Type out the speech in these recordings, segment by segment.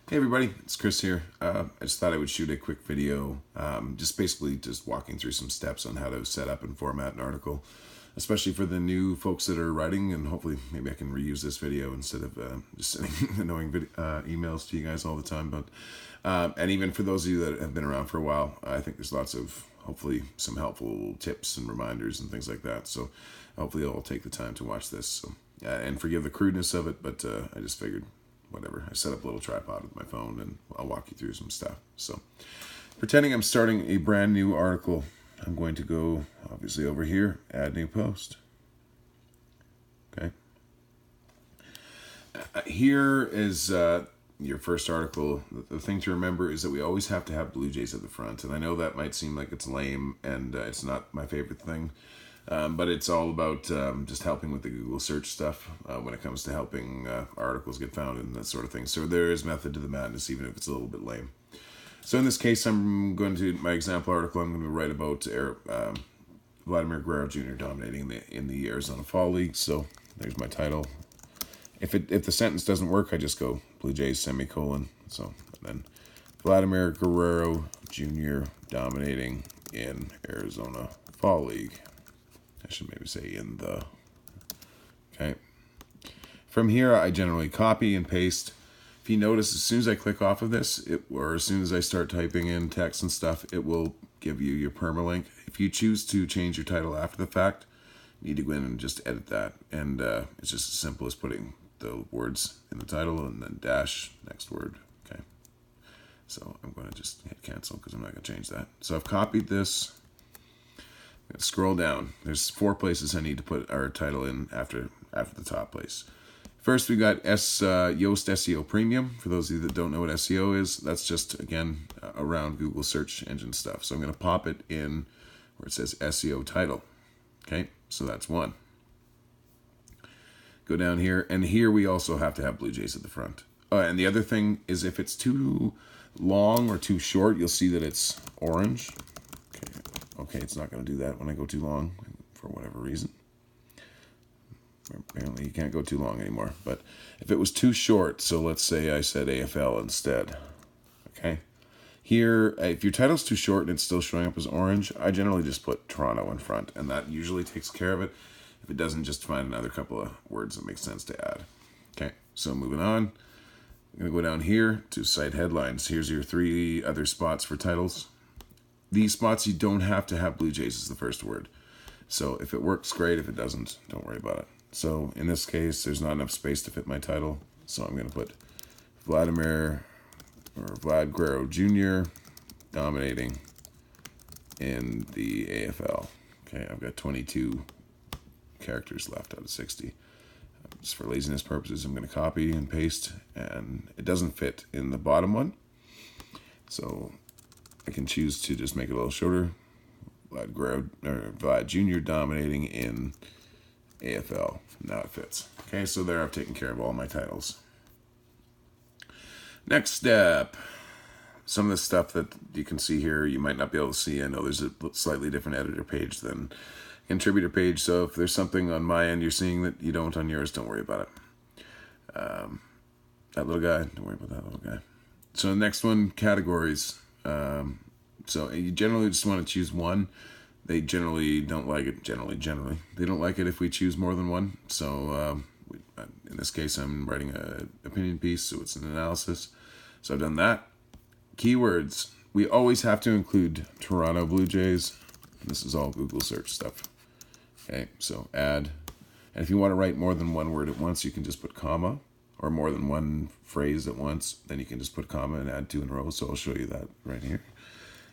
Hey everybody, it's Chris here. I just thought I would shoot a quick video, just walking through some steps on how to set up and format an article, especially for the new folks that are writing, and hopefully maybe I can reuse this video instead of just sending annoying emails to you guys all the time. And even for those of you that have been around for a while, I think there's lots of, hopefully, some helpful tips and reminders and things like that. So hopefully you'll take the time to watch this. So, and forgive the crudeness of it, but I just figured whatever. I set up a little tripod with my phone and I'll walk you through some stuff. So, pretending I'm starting a brand new article, I'm going to go obviously over here, add new post. Okay. Here is your first article. The thing to remember is that we always have to have Blue Jays at the front. And I know that might seem like it's lame and it's not my favorite thing. But it's all about just helping with the Google search stuff when it comes to helping articles get found and that sort of thing. So there is method to the madness, even if it's a little bit lame. So in this case, I'm going to, my example article, I'm going to write about Vladimir Guerrero Jr. dominating in the Arizona Fall League. So there's my title. If the sentence doesn't work, I just go Blue Jays semicolon. So then Vladimir Guerrero Jr. dominating in Arizona Fall League. I should maybe say in the, okay. From here, I generally copy and paste. If you notice, as soon as I click off of this, or as soon as I start typing in text and stuff, it will give you your permalink. If you choose to change your title after the fact, you need to go in and just edit that. And it's just as simple as putting the words in the title and then dash next word, okay. So I'm going to just hit cancel because I'm not going to change that. So I've copied this. Scroll down. There's 4 places I need to put our title in after the top place. First, we got Yoast SEO Premium. For those of you that don't know what SEO is, that's just, again, around Google search engine stuff. So I'm going to pop it in where it says SEO title. Okay, so that's 1. Go down here, and here we also have to have Blue Jays at the front. And the other thing is if it's too long or too short, you'll see that it's orange. Okay, it's not going to do that when I go too long for whatever reason. Apparently you can't go too long anymore. But if it was too short, so let's say I said AFL instead. Okay. Here, if your title's too short and it's still showing up as orange, I generally just put Toronto in front. And that usually takes care of it. If it doesn't, just find another couple of words that make sense to add. Okay, so moving on. I'm going to go down here to site headlines. Here's your 3 other spots for titles. These spots, you don't have to have Blue Jays as the first word. So if it works, great. If it doesn't, don't worry about it. So in this case, there's not enough space to fit my title. So I'm going to put Vlad Guerrero Jr. dominating in the AFL. Okay, I've got 22 characters left out of 60. Just for laziness purposes, I'm going to copy and paste. And it doesn't fit in the bottom one. So I can choose to just make it a little shorter. Vlad Jr. dominating in AFL. Now it fits. Okay, so there I've taken care of all my titles. Next step. Some of the stuff that you can see here, you might not be able to see. I know there's a slightly different editor page than contributor page. So if there's something on my end you're seeing that you don't on yours, don't worry about it. That little guy, don't worry about that little guy. So the next one, categories. So you generally just want to choose one. They generally don't like it. Generally, they don't like it if we choose more than one. So in this case, I'm writing an opinion piece, so it's an analysis. So I've done that. Keywords. We always have to include Toronto Blue Jays. This is all Google search stuff. Okay, so add. And if you want to write more than one word at once, you can just put comma, or more than one phrase at once. Then you can just put comma and add 2 in a row. So I'll show you that right here.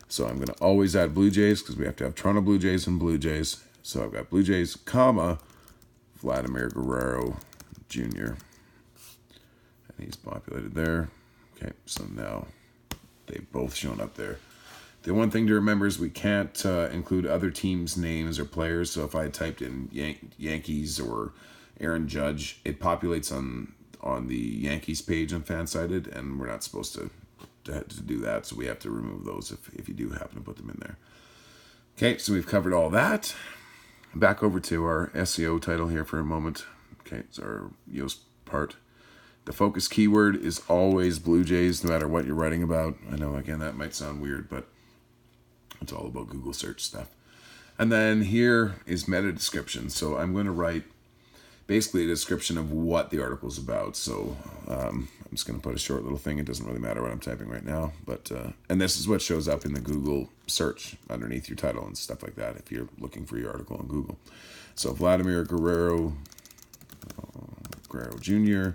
So I'm going to always add Blue Jays because we have to have Toronto Blue Jays and Blue Jays. So I've got Blue Jays, comma, Vladimir Guerrero Jr. And he's populated there. Okay, so now they've both shown up there. The one thing to remember is we can't include other teams' names or players. So if I typed in Yankees or Aaron Judge, it populates on the Yankees page on Fansided, and we're not supposed to do that, so we have to remove those if you do happen to put them in there. Okay, so we've covered all that. Back over to our SEO title here for a moment. Okay, it's our Yoast part. The focus keyword is always Blue Jays, no matter what you're writing about. I know, again, that might sound weird, but it's all about Google search stuff. And then here is meta description. So I'm going to write basically a description of what the article is about. So I'm just going to put a short little thing. It doesn't really matter what I'm typing right now. But and this is what shows up in the Google search underneath your title and stuff like that if you're looking for your article on Google. So Vladimir Guerrero Jr.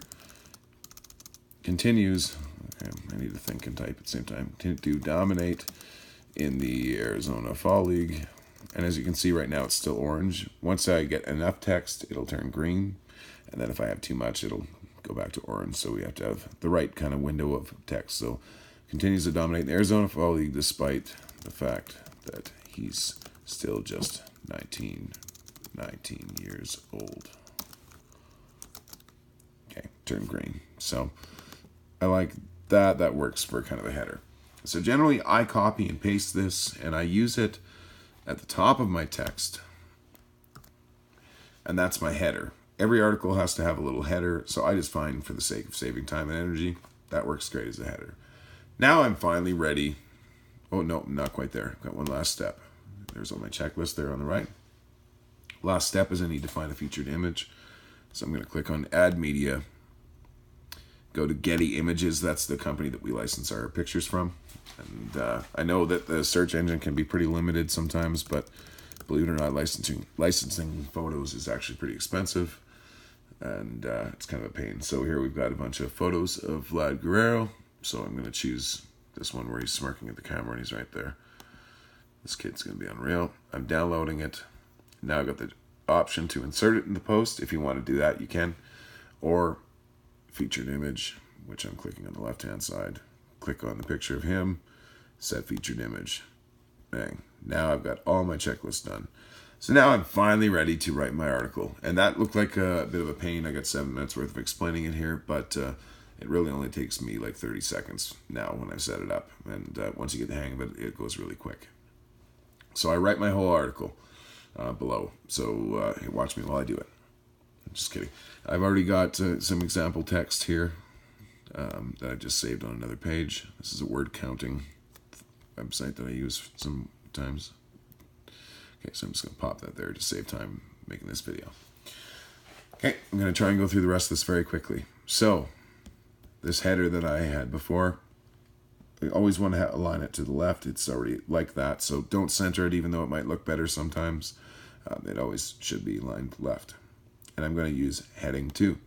continues, okay, I need to think and type at the same time, to dominate in the Arizona Fall League. And as you can see right now, it's still orange. Once I get enough text, it'll turn green. And then if I have too much, it'll go back to orange. So we have to have the right kind of window of text. So continues to dominate the Arizona Fall League despite the fact that he's still just 19 years old. Okay, turn green. So I like that. That works for kind of a header. So generally I copy and paste this and I use it at the top of my text. And that's my header. Every article has to have a little header. So I just find, for the sake of saving time and energy, that works great as a header. Now I'm finally ready. Oh, no, not quite there. Got one last step. There's on my checklist there on the right. Last step is I need to find a featured image. So I'm going to click on Add Media. Go to Getty Images. That's the company that we license our pictures from. And I know that the search engine can be pretty limited sometimes, but believe it or not, licensing photos is actually pretty expensive. And it's kind of a pain. So here we've got a bunch of photos of Vlad Guerrero. So I'm going to choose this one where he's smirking at the camera and he's right there. This kid's going to be unreal. I'm downloading it. Now I've got the option to insert it in the post. If you want to do that, you can. Or featured image, which I'm clicking on the left-hand side. Click on the picture of him. Set featured image. Bang. Now I've got all my checklists done. So now I'm finally ready to write my article. And that looked like a bit of a pain. I got 7 minutes worth of explaining it here, but it really only takes me like 30 seconds now when I set it up. And once you get the hang of it, it goes really quick. So I write my whole article below. So watch me while I do it. I'm just kidding. I've already got some example text here that I just saved on another page. This is a word counting website that I use sometimes. Okay, so I'm just going to pop that there to save time making this video. Okay, I'm going to try and go through the rest of this very quickly. So, this header that I had before, I always want to align it to the left. It's already like that, so don't center it even though it might look better sometimes. It always should be aligned left. And I'm going to use heading 2.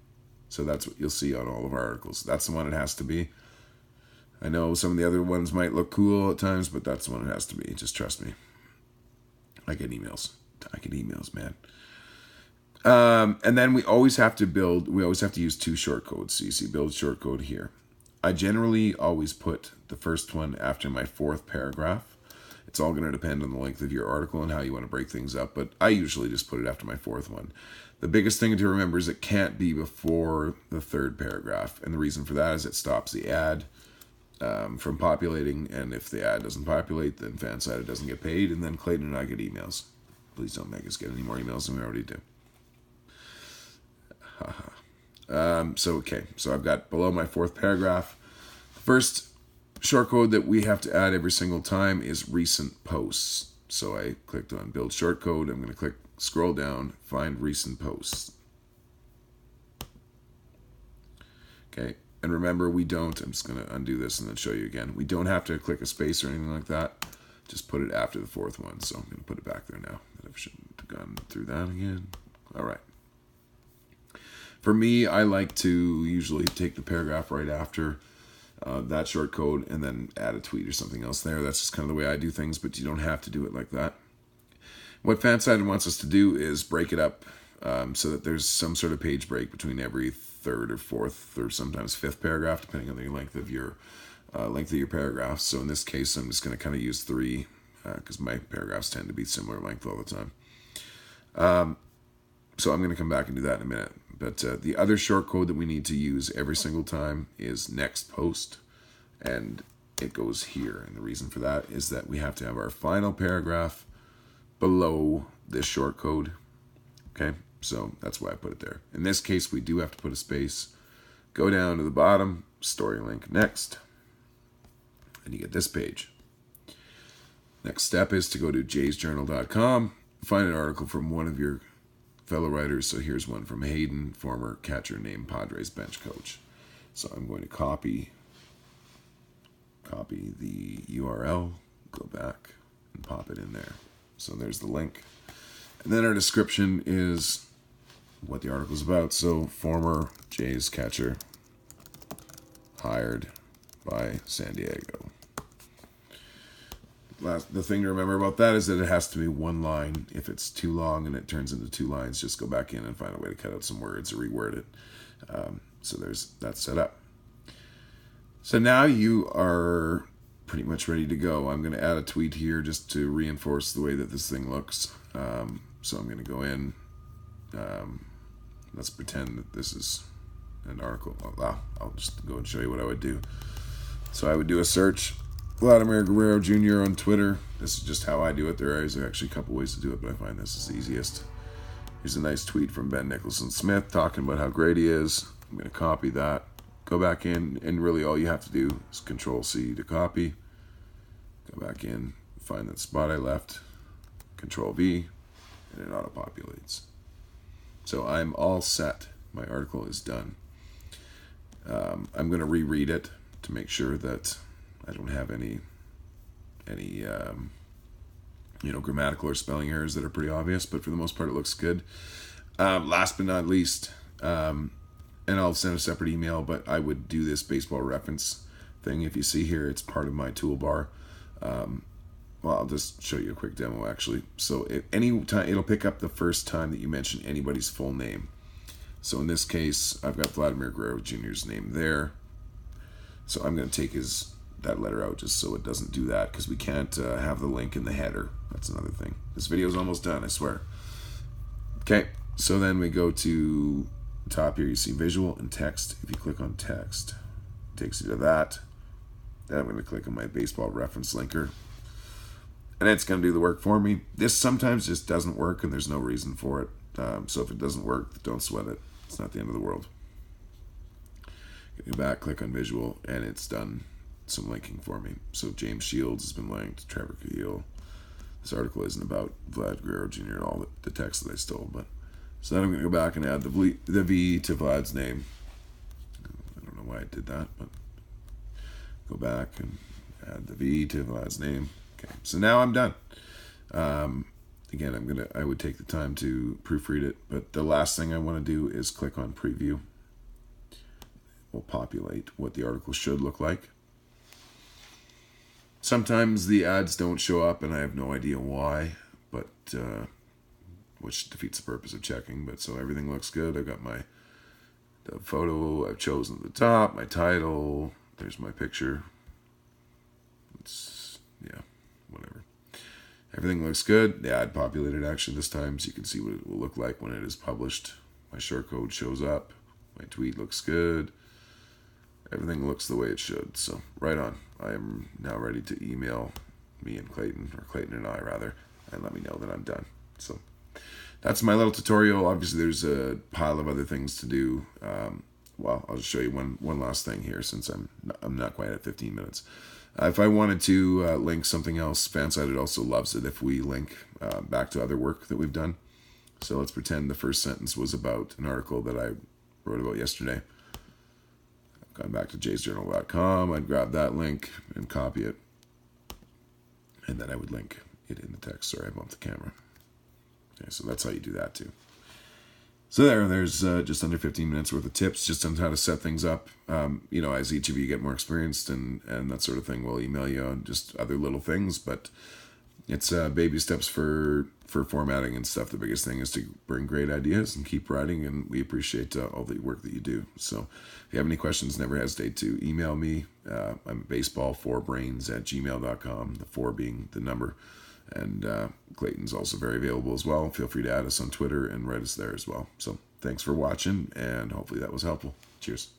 So that's what you'll see on all of our articles. That's the one it has to be. I know some of the other ones might look cool at times, but that's the one it has to be. Just trust me. I get emails, man. And then we always have to use 2 shortcodes. So you see build shortcode here. I generally always put the first one after my 4th paragraph. It's all going to depend on the length of your article and how you want to break things up, but I usually just put it after my 4th one. The biggest thing to remember is it can't be before the 3rd paragraph, and the reason for that is it stops the ad from populating, and if the ad doesn't populate, then Fansided doesn't get paid, and then Clayton and I get emails. Please don't make us get any more emails than we already do. So I've got below my 4th paragraph. The first shortcode that we have to add every single time is recent posts. So I clicked on build shortcode. I'm going to scroll down, find recent posts. Okay, and remember I'm just going to undo this and then show you again. We don't have to click a space or anything like that. Just put it after the 4th one. So I'm going to put it back there now. I shouldn't have gone through that again. All right. For me, I like to usually take the paragraph right after that short code and then add a tweet or something else there. That's just kind of the way I do things, but you don't have to do it like that. What Fansided wants us to do is break it up so that there's some sort of page break between every 3rd or 4th or sometimes 5th paragraph, depending on the length of your paragraph. So in this case, I'm just going to kind of use 3 because my paragraphs tend to be similar length all the time. So I'm going to come back and do that in a minute. But the other short code that we need to use every single time is next post. And it goes here. And the reason for that is that we have to have our final paragraph below this short code. Okay, so that's why I put it there. In this case, we do have to put a space. Go down to the bottom, story link next, and you get this page. Next step is to go to jaysjournal.com, find an article from one of your fellow writers. So here's one from Hayden, former catcher named Padres bench coach. So I'm going to copy the URL, go back, and pop it in there. So there's the link. And then our description is what the article's about. So former Jays catcher hired by San Diego. The thing to remember about that is that it has to be one line. If it's too long and it turns into 2 lines, just go back in and find a way to cut out some words or reword it. So there's that set up. So now you are pretty much ready to go. I'm going to add a tweet here just to reinforce the way that this thing looks. So I'm going to go in. Let's pretend that this is an article. Well, I'll just go and show you what I would do. So I would do a search. Vladimir Guerrero Jr. on Twitter. This is just how I do it. There is actually a couple ways to do it, but I find this is the easiest. Here's a nice tweet from Ben Nicholson Smith talking about how great he is. I'm going to copy that. Go back in, and really all you have to do is Control-C to copy. Go back in, find that spot I left, Control-V, and it auto-populates. So I'm all set. My article is done. I'm going to reread it to make sure that I don't have any grammatical or spelling errors that are pretty obvious, but for the most part it looks good. Last but not least, and I'll send a separate email, but I would do this baseball reference thing. If you see here, it's part of my toolbar. Well, I'll just show you a quick demo actually. So at any time, it'll pick up the first time that you mention anybody's full name. So in this case, I've got Vladimir Guerrero Jr.'s name there. So I'm going to take that letter out just so it doesn't do that, because we can't have the link in the header. That's another thing. This video is almost done, I swear. Okay, so then we go to the top here. You see visual and text. If you click on text, it takes you to that. Then I'm going to click on my baseball reference linker, and it's going to do the work for me. This sometimes just doesn't work, and there's no reason for it. So if it doesn't work, don't sweat it. It's not the end of the world. Go back, click on visual, and it's done some linking for me. So James Shields has been linked, Trevor Cahill. This article isn't about Vlad Guerrero Jr. and all the text that I stole, but so then I'm going to go back and add the V to Vlad's name. I don't know why I did that, but go back and add the V to Vlad's name. Okay, so now I'm done. Again, I would take the time to proofread it, but the last thing I want to do is click on preview. We'll populate what the article should look like. Sometimes the ads don't show up, and I have no idea why, but which defeats the purpose of checking. But so everything looks good. I've got the photo I've chosen at the top, my title. There's my picture. Whatever. Everything looks good. The ad populated actually this time, so you can see what it will look like when it is published. My short code shows up. My tweet looks good. Everything looks the way it should. So right on. I am now ready to email me and Clayton, or Clayton and I rather, and let me know that I'm done. So that's my little tutorial. Obviously there's a pile of other things to do. Well, I'll just show you one last thing here, since I'm not quite at 15 minutes. If I wanted to link something else, Fansided also loves it if we link back to other work that we've done. So let's pretend the first sentence was about an article that I wrote about yesterday. Gone back to jaysjournal.com, I'd grab that link and copy it, and then I would link it in the text. Sorry, I bumped the camera. Okay, so that's how you do that too. So there's just under 15 minutes worth of tips just on how to set things up. As each of you get more experienced and that sort of thing, we'll email you on just other little things, but it's baby steps for formatting and stuff. The biggest thing is to bring great ideas and keep writing, and we appreciate all the work that you do. So if you have any questions, never hesitate to email me. I'm baseball4brains@gmail.com, the 4 being the number. And Clayton's also very available as well. Feel free to add us on Twitter and write us there as well. So thanks for watching, and hopefully that was helpful. Cheers.